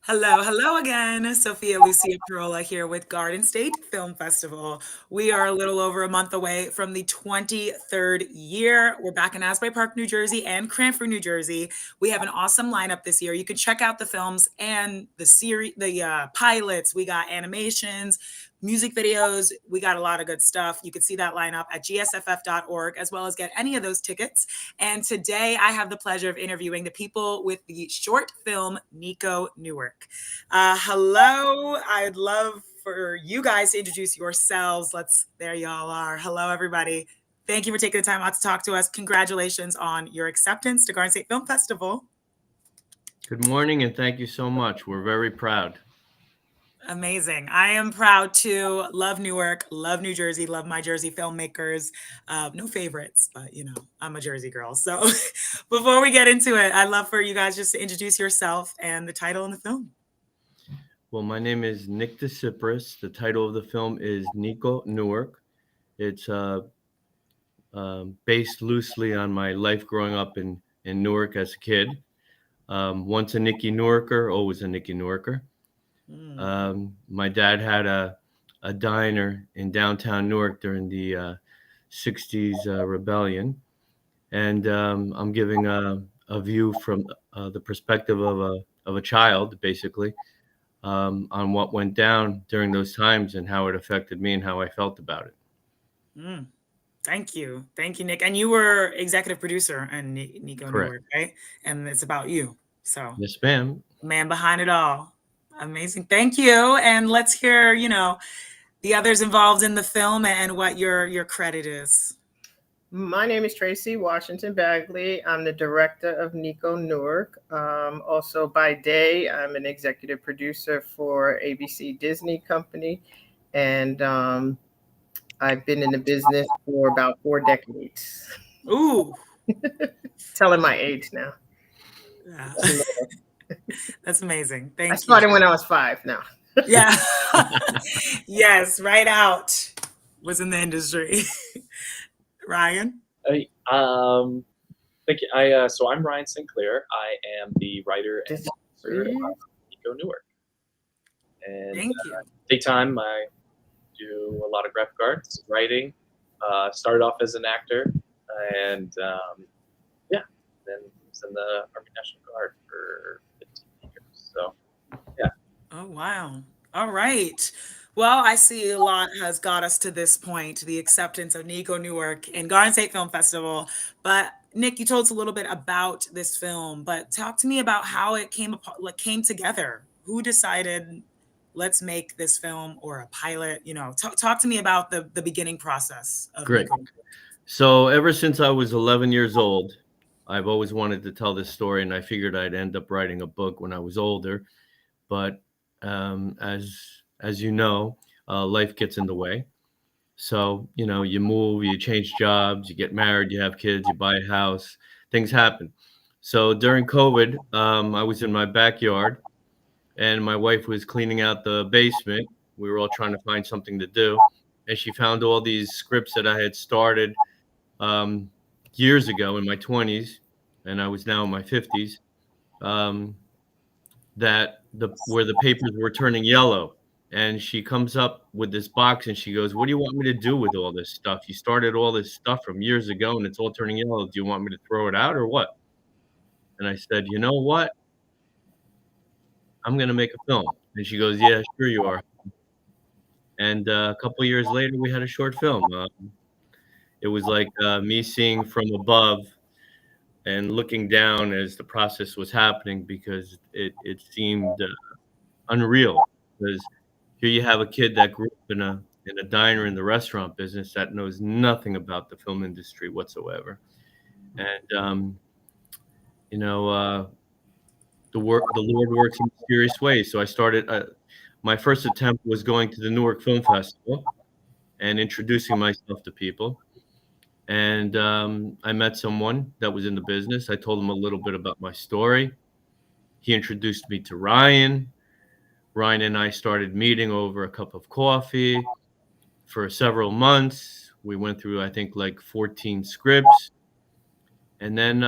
Hello, hello again. Sophia Lucia Parola here with Garden State Film Festival. We are a little over a month away from the 23rd year. We're back in Asbury Park, New Jersey and Cranford, New Jersey. We have an awesome lineup this year. You can check out the films and the series, the pilots. We got animations, music videos. We got a lot of good stuff. You can see that lineup at gsff.org as well as get any of those tickets. And today I have the pleasure of interviewing the people with the short film Niko, Newark. Hello. I'd love for you guys to introduce yourselves. There y'all are. Hello, everybody. Thank you for taking the time out to talk to us. Congratulations on your acceptance to Garden State Film Festival. Good morning, and thank you so much. We're very proud. Amazing. I am proud to love Newark, love New Jersey, love my Jersey filmmakers. No favorites, but I'm a Jersey girl. So before we get into it, I'd love for you guys just to introduce yourself and the title in the film. Well, my name is Nick DeCipris. The title of the film is Niko, Newark. It's based loosely on my life growing up in Newark as a kid. Once a Nicky Newarker, always a Nicky Newarker. Mm. My dad had a diner in downtown Newark during the 60s rebellion. And I'm giving a view from the perspective of a child, basically, on what went down during those times and how it affected me and how I felt about it. Mm. Thank you. Thank you, Nick. And you were executive producer on Niko, Correct. Newark, right? And it's about you. So, Yes, ma'am. man behind it all. Amazing. Thank you. And let's hear, the others involved in the film and what your credit is. My name is Tracy Washington Bagley. I'm the director of Niko, Newark. Also, by day, I'm an executive producer for ABC Disney Company, and I've been in the business for about 4 decades. Ooh. Telling my age now. Yeah. That's amazing. Thank I you. started when I was 5 now. Yeah. Yes, right out. Was in the industry. Ryan? Thank you. So I'm Ryan Sinclair. I am the writer and producer of Niko, Newark. And Thank you. daytime, I do a lot of graphic arts, writing. Started off as an actor, and then was in the Army National Guard for 15 years. So, yeah. Oh, wow. All right. Well, I see a lot has got us to this point, the acceptance of Niko, Newark and Garden State Film Festival. But Nick, you told us a little bit about this film, but talk to me about how it came together. Who decided, let's make this film or a pilot? Talk to me about the beginning process of Great. Niko. So ever since I was 11 years old, I've always wanted to tell this story, and I figured I'd end up writing a book when I was older. But as you know, life gets in the way. So, you move, you change jobs, you get married, you have kids, you buy a house, things happen. So during COVID, I was in my backyard and my wife was cleaning out the basement. We were all trying to find something to do. And she found all these scripts that I had started um, years ago in my 20s, and I was now in my 50s, um, where the papers were turning yellow. And she comes up with this box and she goes, "What do you want me to do with all this stuff? You started all this stuff from years ago and it's all turning yellow. Do you want me to throw it out or what?" And I said, "You know what? I'm going to make a film." And she goes, "Yeah, sure you are." And a couple of years later, we had a short film. It was like me seeing from above and looking down as the process was happening because it seemed unreal. Because here you have a kid that grew up in a diner in the restaurant business that knows nothing about the film industry whatsoever, and you know the Lord works in mysterious ways. So I started. My first attempt was going to the Newark Film Festival and introducing myself to people. And I met someone that was in the business. I told him a little bit about my story. He introduced me to Ryan. Ryan and I started meeting over a cup of coffee for several months. We went through, I think, like 14 scripts. And then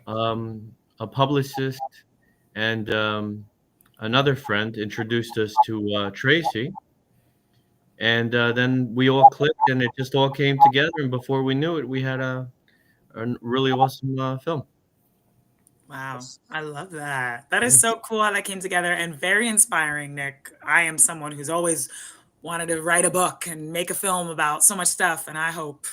a publicist and another friend introduced us to Tracy, and then we all clicked, and it just all came together. And before we knew it, we had a really awesome film. Wow, Yes. I love that. That Yeah. is so cool how that came together and very inspiring, Nick. I am someone who's always wanted to write a book and make a film about so much stuff, and I hope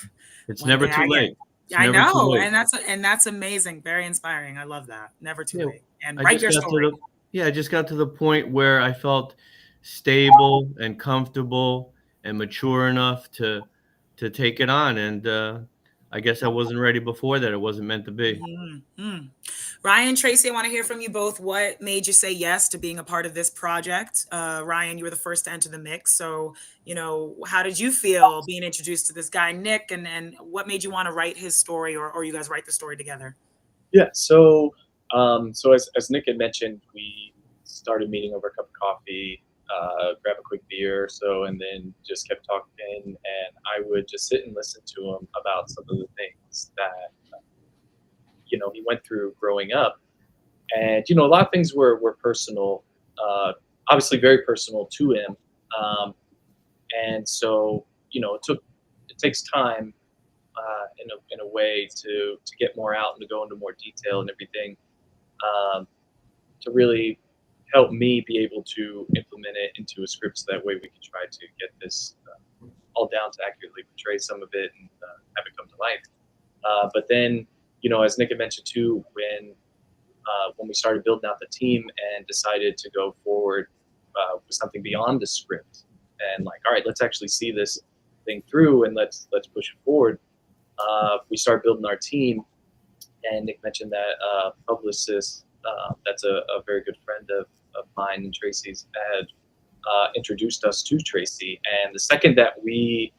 It's one never day too I get. late. It's I never too know, late. and that's amazing, very inspiring. I love that. Never too Yeah, late. And I write just your got to story. the yeah, I just got to the point where I felt stable and comfortable and mature enough to take it on, and I guess I wasn't ready before that. It wasn't meant to be. Mhm. Ryan, Tracy, I want to hear from you both. What made you say yes to being a part of this project? Ryan, you were the first to enter the mix. So, how did you feel being introduced to this guy, Nick, and what made you want to write his story or you guys write the story together? Yeah. So as Nick had mentioned, we started meeting over a cup of coffee, grab a quick beer, and then just kept talking, and I would just sit and listen to him about some of the things that he went through growing up, and a lot of things were personal, obviously very personal to him, and so it takes time in a way to get more out and to go into more detail and everything, um, to really help me be able to implement it into a script so that way we can try to get this all down to accurately portray some of it and have it come to life. But then, as Nick had mentioned too, when we started building out the team and decided to go forward with something beyond the script, and like, all right, let's actually see this thing through and let's push it forward. We started building our team, and Nick mentioned that publicist, that's a very good friend of mine and Tracy's, had introduced us to Tracy. And the second that we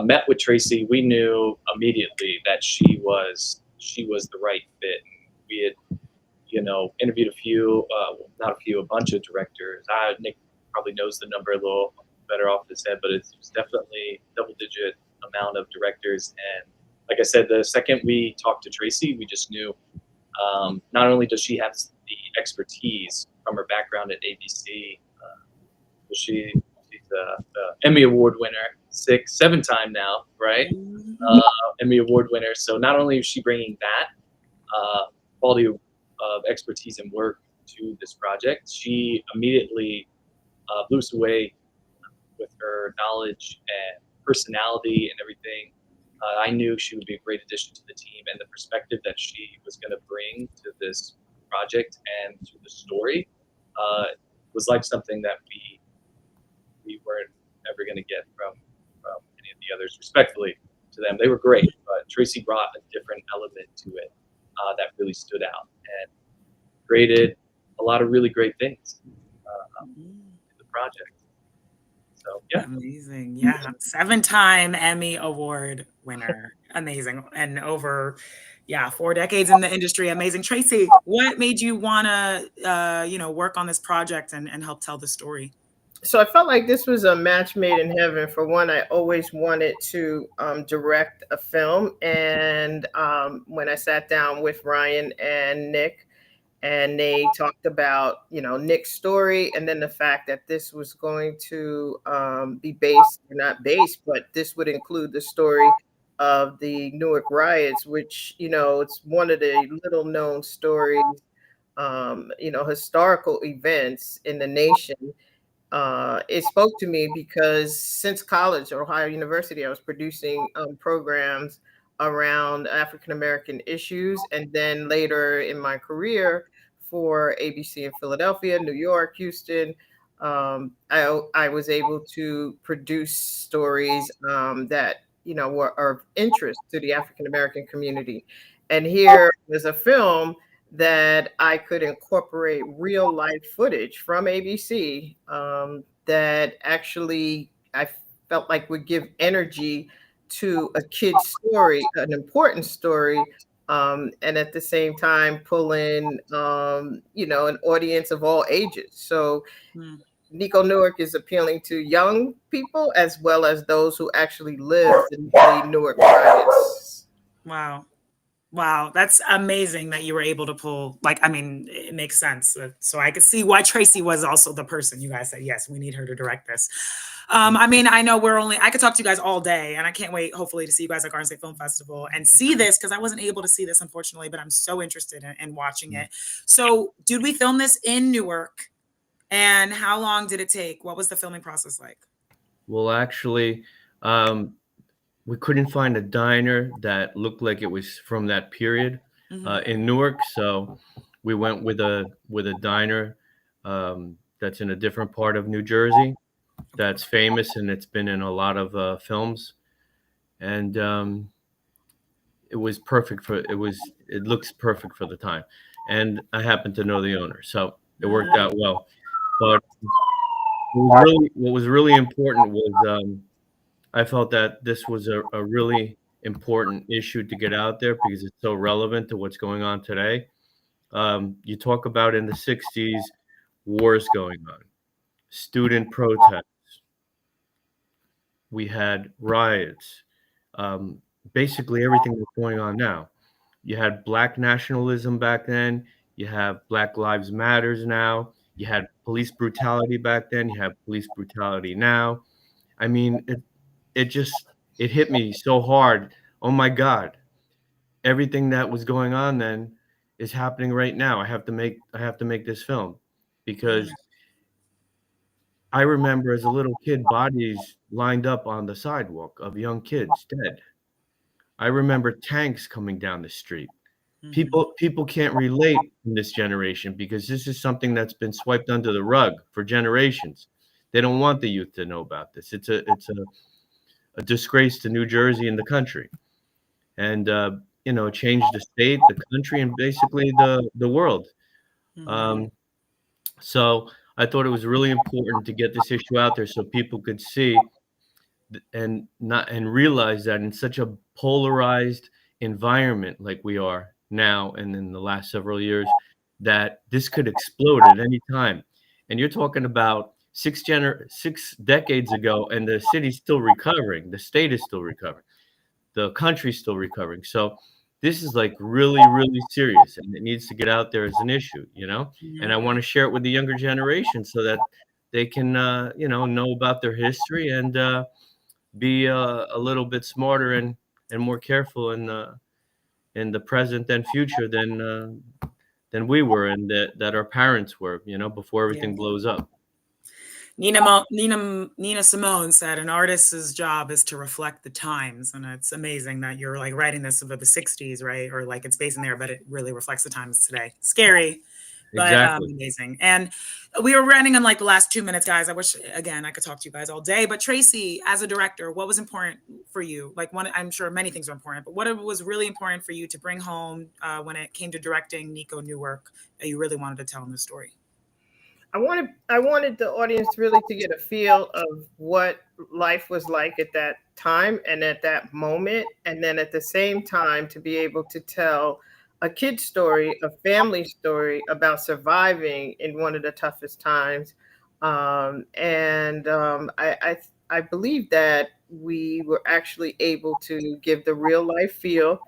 met with Tracy, we knew immediately that she was the right fit. We had interviewed a bunch of directors. Nick probably knows the number a little better off his head, but it was definitely double-digit amount of directors. And like I said, the second we talked to Tracy, we just knew not only does she have the expertise from her background at ABC, she's a Emmy Award winner, 7 time now, right? Mhm. Emmy Award winner. So not only is she bringing that quality of expertise and work to this project, she immediately blew us away with her knowledge and personality and everything. I knew she would be a great addition to the team, and the perspective that she was going to bring to this project and to the story was like something that we weren't ever going to get from any of the others. Respectfully to them, they were great, but Tracy brought a different element to it that really stood out and created a lot of really great things in the project. So yeah. Amazing. Yeah. 7-time Emmy Award winner. Amazing. And over, yeah, 4 decades in the industry. Amazing. Tracy, what made you want to, work on this project and help tell the story? So I felt like this was a match made in heaven. For one, I always wanted to direct a film, and when I sat down with Ryan and Nick, and they talked about Nick's story, and then the fact that this was going to be based, or not based, but this would include the story of the Newark riots, which it's one of the little known stories, historical events in the nation. It spoke to me because since college or Ohio University, I was producing programs around African American issues. And then later in my career for ABC in Philadelphia, New York, Houston, I was able to produce stories that, were of interest to the African American community. And here was a film that I could incorporate real life footage from ABC that actually I felt like would give energy to a kid's story, an important story, and at the same time pull in, an audience of all ages. So Hmm. Niko Newark is appealing to young people as well as those who actually lived in the Newark riots. Wow. Wow, that's amazing that you were able to pull, like, I mean, it makes sense. So I could see why Tracy was also the person you guys said, yes, we need her to direct this. I mean, I know I could talk to you guys all day, and I can't wait, hopefully, to see you guys at Garden State Film Festival and see this, because I wasn't able to see this, unfortunately, but I'm so interested in watching it. So did we film this in Newark? And how long did it take? What was the filming process like? Well, actually, um, we couldn't find a diner that looked like it was from that period Mhm. in Newark, so we went with a diner that's in a different part of New Jersey that's famous and it's been in a lot of films, and it was perfect for it looks perfect for the time, and I happen to know the owner, so it worked Mhm. out well. But what was really important was I felt that this was a really important issue to get out there because it's so relevant to what's going on today. You talk about in the 60s, wars going on, student protests, we had riots, um, basically everything that's going on now. You had black nationalism back then, you have Black Lives Matters now, you had police brutality back then, you have police brutality now. I mean, it just it hit me so hard. Oh my God, everything that was going on then is happening right now. I have to make this film Mm. because I remember as a little kid bodies lined up on the sidewalk of young kids dead. I remember tanks coming down the street. Mhm. People can't relate in this generation because this is something that's been swiped under the rug for generations. They don't want the youth to know about this. It's a disgrace to New Jersey and the country. And change the state, the country, and basically the world. Mhm. Um, so I thought it was really important to get this issue out there so people could see and realize that in such a polarized environment like we are now and in the last several years, that this could explode at any time. And you're talking about 6 decades ago, and the city's still recovering, the state is still recovering, the country's still recovering. So this is like really, really serious, and it needs to get out there as an issue. And I Mhm. want to share it with the younger generation so that they can, know about their history and be a little bit smarter and more careful in the present and future than we were and that our parents were, before Yeah. everything blows up. Nina Simone said an artist's job is to reflect the times, and it's amazing that you're like writing this about the '60s, right? Or like it's based in there, but it really reflects the times today. Scary, but Exactly. amazing. And we were running on like the last 2 minutes, guys. I wish again I could talk to you guys all day. But Tracy, as a director, what was important for you? Like one, I'm sure many things are important, but what was really important for you to bring home when it came to directing Niko Newark that you really wanted to tell in the story? I wanted the audience really to get a feel of what life was like at that time and at that moment, and then at the same time to be able to tell a kid story, a family story about surviving in one of the toughest times. And I believe that we were actually able to give the real life feel,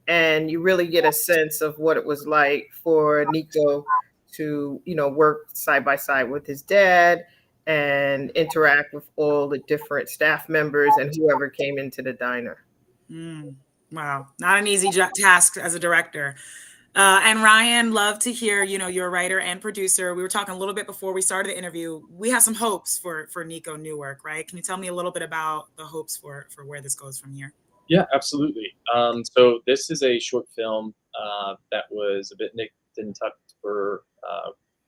and you really get a sense of what it was like for Niko to work side by side with his dad and interact with all the different staff members and whoever came into the diner. Mm, wow, not an easy task as a director. And Ryan, love to hear, you're a writer and producer. We were talking a little bit before we started the interview. We have some hopes for Niko Newark, right? Can you tell me a little bit about the hopes for where this goes from here? Yeah, absolutely. So this is a short film that was a bit nicked and tucked for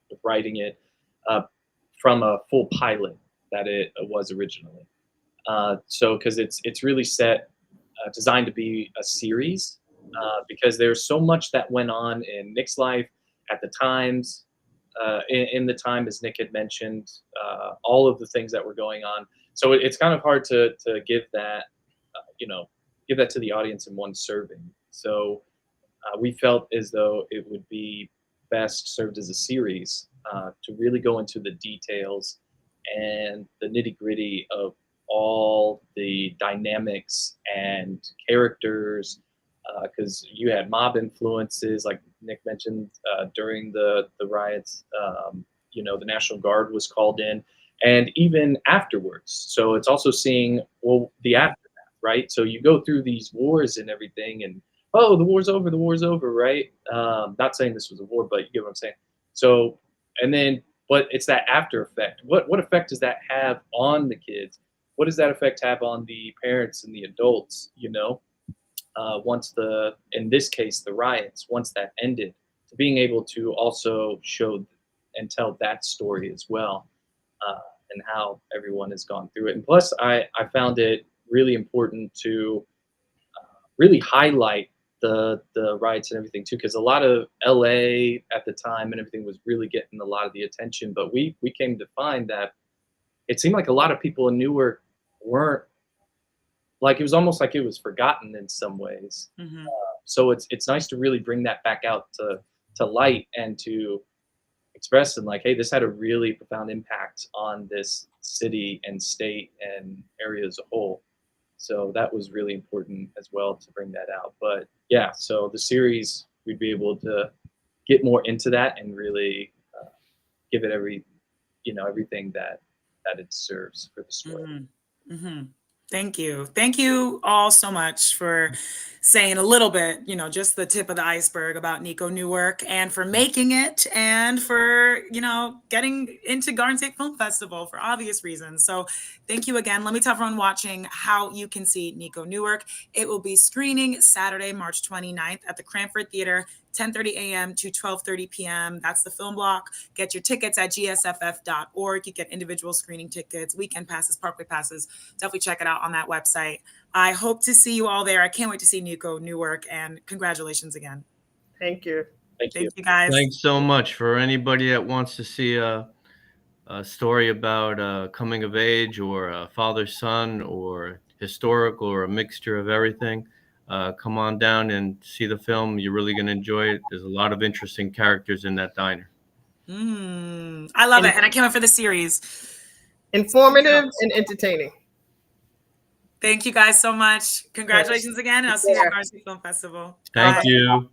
with writing it uh, from a full pilot that it was originally. So because it's really set designed to be a series because there's so much that went on in Nick's life at the times in the time as Nick had mentioned all of the things that were going on. So it's kind of hard to give that you know give that to the audience in one serving. So we felt as though it would be best served as a series to really go into the details and the nitty gritty of all the dynamics and characters because you had mob influences, like Nick mentioned, during the riots. The National Guard was called in, and even afterwards. So it's also seeing the aftermath, right? So you go through these wars and everything, and oh, the war's over, right? Not saying this was a war, but you get what I'm saying. So, and then, but it's that after effect. What effect does that have on the kids? What does that effect have on the parents and the adults? Once in this case, the riots, once that ended, to being able to also show and tell that story as well, and how everyone has gone through it. And plus, I found it really important to really highlight the riots and everything too, because a lot of LA at the time and everything was really getting a lot of the attention. But we came to find that it seemed like a lot of people in Newark weren't, like, it was almost like it was forgotten in some ways. Mm-hmm. So it's nice to really bring that back out to light and to express and like, hey, this had a really profound impact on this city and state and area as a whole. So that was really important as well to bring that out. But yeah, so the series, we'd be able to get more into that and really give it everything that it serves for the story. Mm-hmm. Mm-hmm. Thank you. Thank you all so much for saying a little bit, just the tip of the iceberg about Niko Newark, and for making it, and for, getting into Garden State Film Festival for obvious reasons. So thank you again. Let me tell everyone watching how you can see Niko Newark. It will be screening Saturday, March 29th at the Cranford Theater, 10:30 a.m. to 12:30 p.m. That's the film block. Get your tickets at gsff.org. You get individual screening tickets, weekend passes, parkway passes. Definitely check it out on that website. I hope to see you all there. I can't wait to see Niko Newark, and congratulations again. Thank you. Thank you. Thank you, guys. Thanks so much. For anybody that wants to see a story about coming of age, or a father-son, or historical, or a mixture of everything, come on down and see the film. You're really going to enjoy it. There's a lot of interesting characters in that diner. I love it, and I can't wait for the series. Informative and entertaining. Thank you guys so much. Congratulations again, and I'll see you at Garden State Film Festival. Thank Bye. you.